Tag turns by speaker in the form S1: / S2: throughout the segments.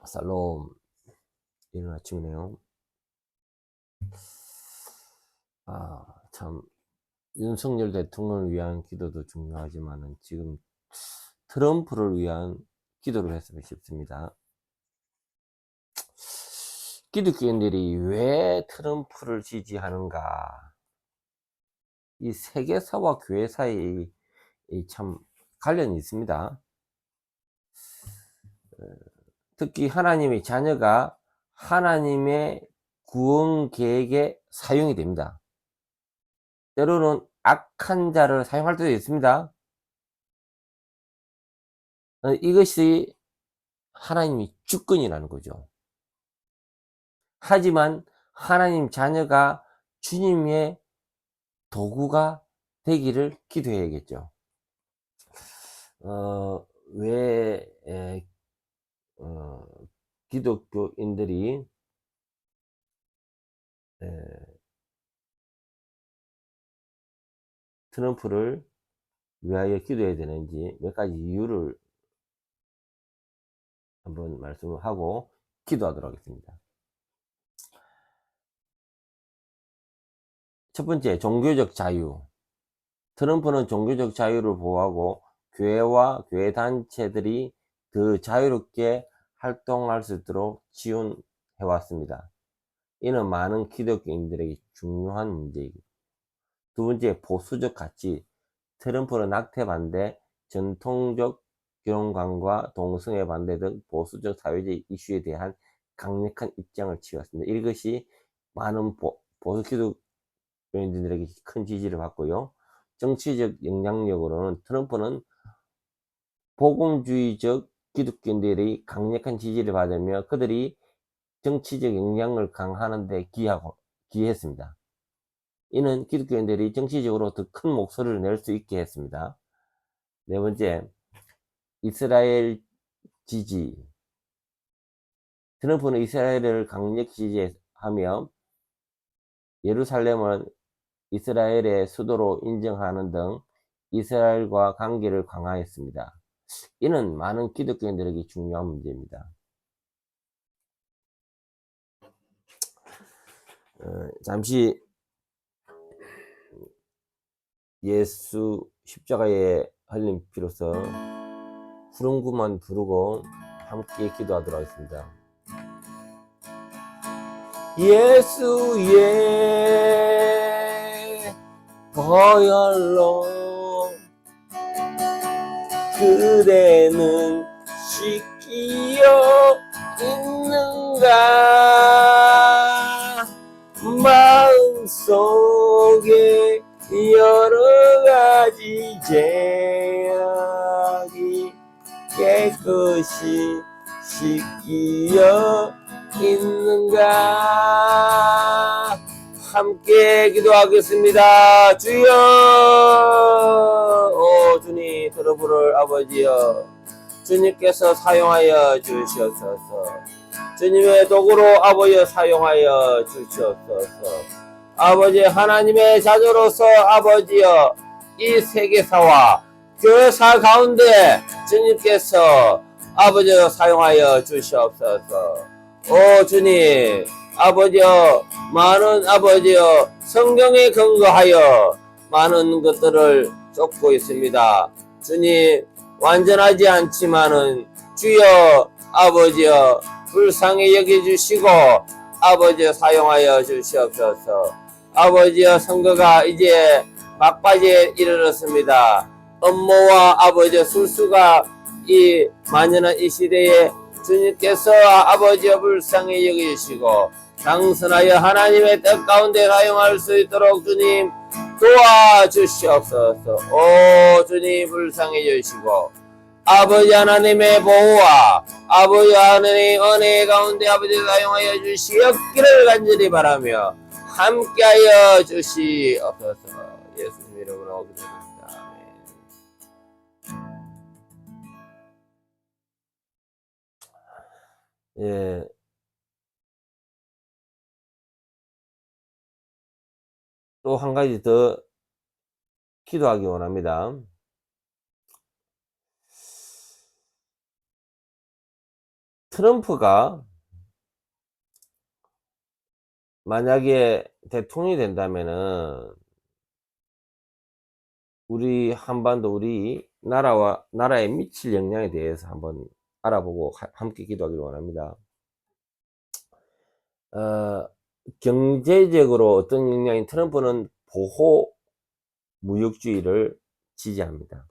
S1: 살롬. 이른 아침이네요. 참 윤석열 대통령을 위한 기도도 중요하지만은 지금 트럼프를 위한 기도를 했으면 싶습니다. 기독교인들이 왜 트럼프를 지지하는가? 이 세계사와 교회사에 참 관련이 있습니다. 특히 하나님의 자녀가 하나님의 구원 계획에 사용이 됩니다. 때로는 악한 자를 사용할 때도 있습니다. 이것이 하나님의 주권이라는 거죠. 하지만 하나님 자녀가 주님의 도구가 되기를 기도해야겠죠. 왜 기독교인들이 트럼프를 위하여 기도해야 되는지 몇 가지 이유를 한번 말씀을 하고 기도하도록 하겠습니다. 첫 번째, 종교적 자유. 트럼프는 종교적 자유를 보호하고 교회와 교회 단체들이 더 자유롭게 활동할 수 있도록 지원해왔습니다. 이는 많은 기독교인들에게 중요한 문제이고, 두 번째, 보수적 가치. 트럼프는 낙태 반대, 전통적 결혼관과 동성애 반대 등 보수적 사회적 이슈에 대한 강력한 입장을 취했습니다. 이것이 많은 보수 기독교인들에게 큰 지지를 받고요. 정치적 영향력으로는 트럼프는 복음주의적 기독교인들의 강력한 지지를 받으며 그들이 정치적 영향을 강화하는 데 기여했습니다. 이는 기독교인들이 정치적으로 더 큰 목소리를 낼 수 있게 했습니다. 네 번째, 이스라엘 지지. 트럼프는 이스라엘을 강력히 지지하며 예루살렘을 이스라엘의 수도로 인정하는 등 이스라엘과 관계를 강화했습니다. 이는 많은 기독교인들에게 중요한 문제입니다. 잠시 예수 십자가에 흘린 피로써 푸른 구만 부르고 함께 기도하도록 하겠습니다. 예수의 보혈로 그대는 씻기어 있는가? 마음속에 여러가지 죄악이 깨끗이 씻기어 있는가? 함께 기도하겠습니다. 주여, 오 주님, 트러블을 아버지여 주님께서 사용하여 주시옵소서. 주님의 도구로 아버지여 사용하여 주시옵소서. 아버지 하나님의 자녀로서 아버지여 이 세계사와 교회사 가운데 주님께서 아버지여 사용하여 주시옵소서. 오 주님, 아버지여 많은 아버지여 성경에 근거하여 많은 것들을 쫓고 있습니다. 주님, 완전하지 않지만은 주여 아버지여 불쌍히 여겨주시고 아버지여 사용하여 주시옵소서. 아버지여 선거가 이제 막바지에 이르렀습니다. 음모와 아버지여 술수가 이 만연한 이 시대에 주님께서 아버지여 불쌍히 여기시고 당선하여 하나님의 뜻 가운데 사용할 수 있도록 주님 도와주시옵소서. 오 주님 불쌍히 여기시고 아버지 하나님의 보호와 아버지 하나님의 은혜 가운데 아버지 사용하여 주시옵기를 간절히 바라며 함께하여 주시옵소서. 예수님 이름으로 기도드립니다. 예. 또 한 가지 더 기도하기 원합니다. 트럼프가 만약에 대통령이 된다면은 우리 한반도 우리 나라에 미칠 영향에 대해서 한번 알아보고 함께 기도하기를 원합니다. 경제적으로 어떤 영향이 트럼프는 보호 무역주의를 지지합니다.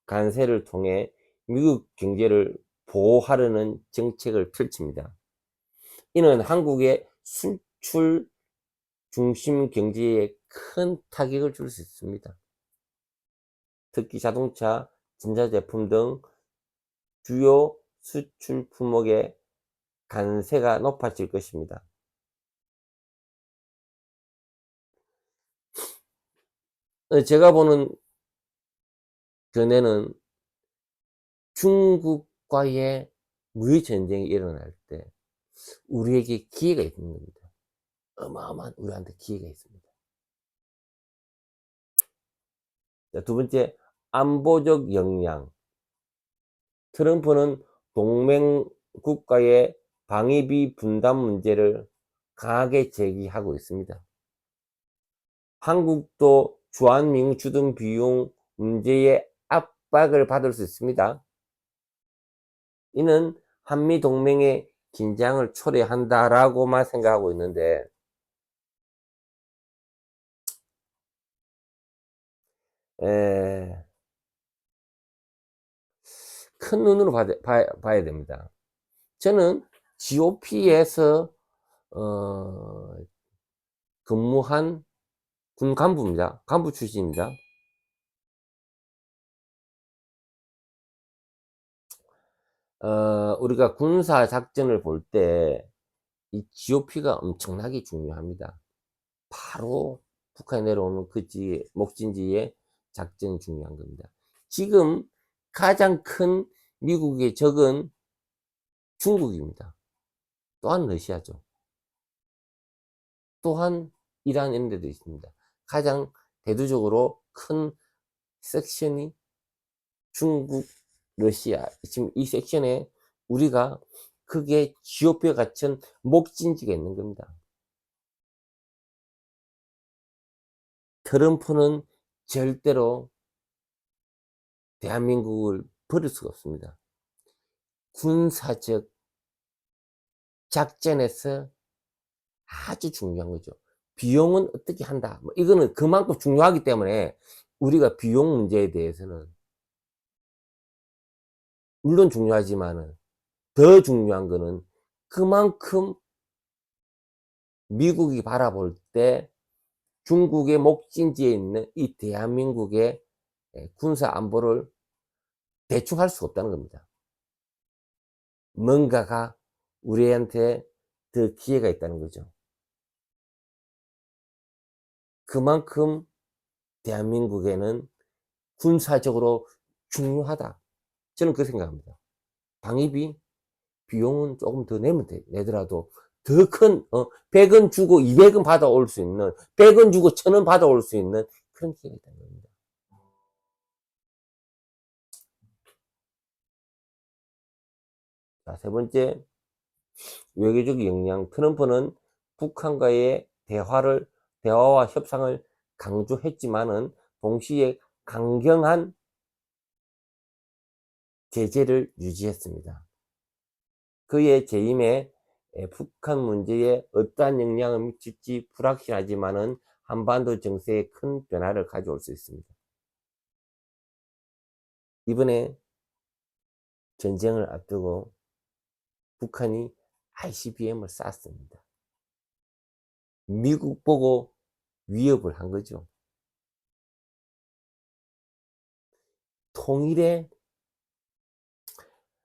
S1: 관세를 통해 미국 경제를 보호하려는 정책을 펼칩니다. 이는 한국의 수출 중심 경제에 큰 타격을 줄 수 있습니다. 특히 자동차, 전자제품 등 주요 수출 품목의 관세가 높아질 것입니다. 제가 보는 견해는 중국과의 무역전쟁이 일어날 때 우리에게 기회가 있는 겁니다. 어마어마한 우리한테 기회가 있습니다. 자, 두 번째, 안보적 역량. 트럼프는 동맹 국가의 방위비 분담 문제를 강하게 제기하고 있습니다. 한국도 주한미군 주둔 비용 문제에 압박을 받을 수 있습니다. 이는 한미동맹의 긴장을 초래한다라고만 생각하고 있는데, 큰 눈으로 봐야 됩니다. 저는 GOP에서 근무한 군 간부입니다. 간부 출신입니다. 우리가 군사 작전을 볼 때 이 GOP가 엄청나게 중요합니다. 바로 북한에 내려오는 그 목진지의 작전이 중요한 겁니다. 지금 가장 큰 미국의 적은 중국입니다. 또한 러시아죠. 또한 이란 이런 데도 있습니다. 가장 대두적으로 큰 섹션이 중국, 러시아. 지금 이 섹션에 우리가 크게 GOP와 같은 목진지가 있는 겁니다. 트럼프는 절대로 대한민국을 버릴 수가 없습니다. 군사적 작전에서 아주 중요한 거죠. 비용은 어떻게 한다. 이거는 그만큼 중요하기 때문에 우리가 비용 문제에 대해서는 물론 중요하지만은 더 중요한 거는 그만큼 미국이 바라볼 때 중국의 목진지에 있는 이 대한민국의 군사 안보를 대충 할 수가 없다는 겁니다. 뭔가가 우리한테 더 기회가 있다는 거죠. 그만큼 대한민국에는 군사적으로 중요하다. 저는 그렇게 생각합니다. 방위비 비용은 조금 더 내더라도 더 큰 100원 주고 200원 받아올 수 있는, 100원 주고 1000원 받아올 수 있는 그런 기회가 있다는 겁니다. 자, 세 번째, 외교적 역량. 트럼프는 북한과의 대화와 협상을 강조했지만은 동시에 강경한 제재를 유지했습니다. 그의 재임에 북한 문제에 어떠한 영향을 미칠지 불확실하지만은 한반도 정세에 큰 변화를 가져올 수 있습니다. 이번에 전쟁을 앞두고 북한이 ICBM을 쐈습니다. 미국 보고 위협을 한 거죠. 통일에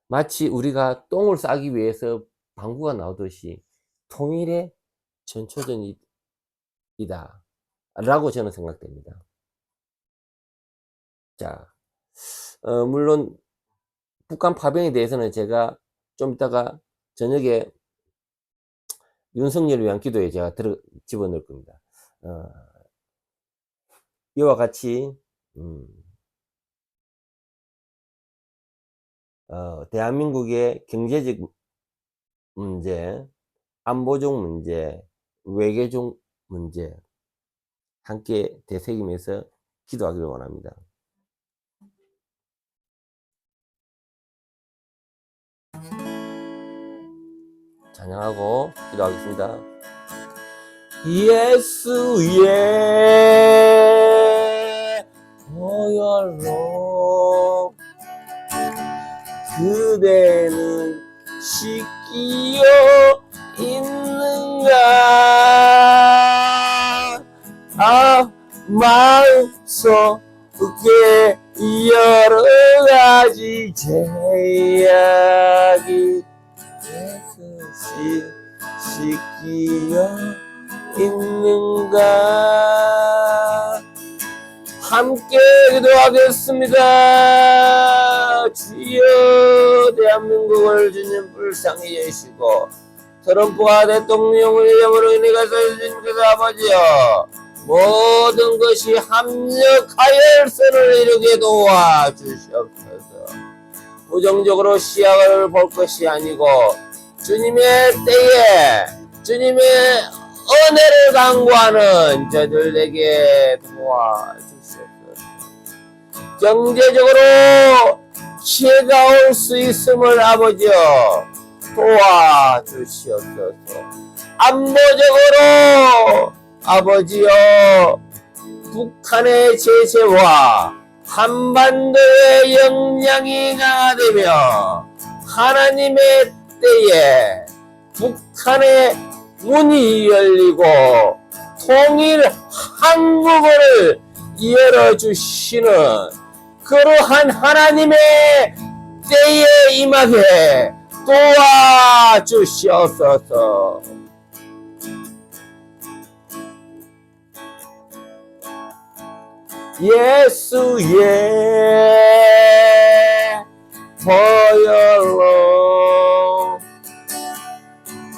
S1: 마치 우리가 똥을 싸기 위해서 방구가 나오듯이 통일의 전초전이다 라고 저는 생각됩니다. 자, 물론 북한 파병에 대해서는 제가 좀 이따가 저녁에 윤석열을 위한 기도에 제가 집어넣을 겁니다. 이와 같이 대한민국의 경제적 문제, 안보적 문제, 외교적 문제 함께 되새기면서 기도하기를 원합니다. 찬양하고 기도하겠습니다. 예수의 보혈로 그대는 씻기어 있는가? 마음속에 여러 가지 제약이 깨끗이 씻기어 있는가? 함께 기도하겠습니다. 주여, 대한민국을 주님 불쌍히 여시고 트럼프와 대통령의 영으로 인해 가서 주님께서 아버지여 모든 것이 합력하여 선을 이루게 도와주시옵소서. 부정적으로 시야를 볼 것이 아니고 주님의 때에 주님의 은혜를 강구하는 저들에게 도와주시옵소서. 경제적으로 피해가 올 수 있음을 아버지여 도와주시옵소서. 안보적으로 아버지여 북한의 제재와 한반도의 영향이 강화되며 하나님의 때에 북한의 문이 열리고 통일 한국을 열어주시는 그러한 하나님의 때에 임하게 도와주시옵소서. 예수의 보혈로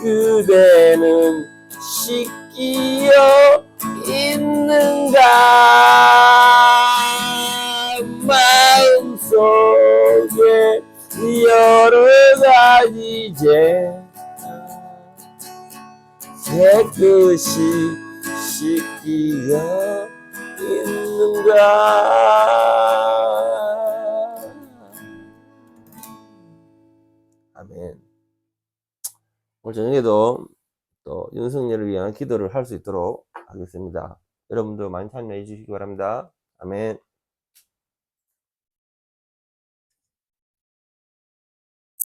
S1: 그대는 씻기어 있는가? 마음속에 여러 가지 깨끗이 씻기어 있는가? 아멘. 오늘 저녁에도 또 윤석열을 위한 기도를 할 수 있도록 하겠습니다. 여러분도 많이 참여해 주시기 바랍니다. 아멘.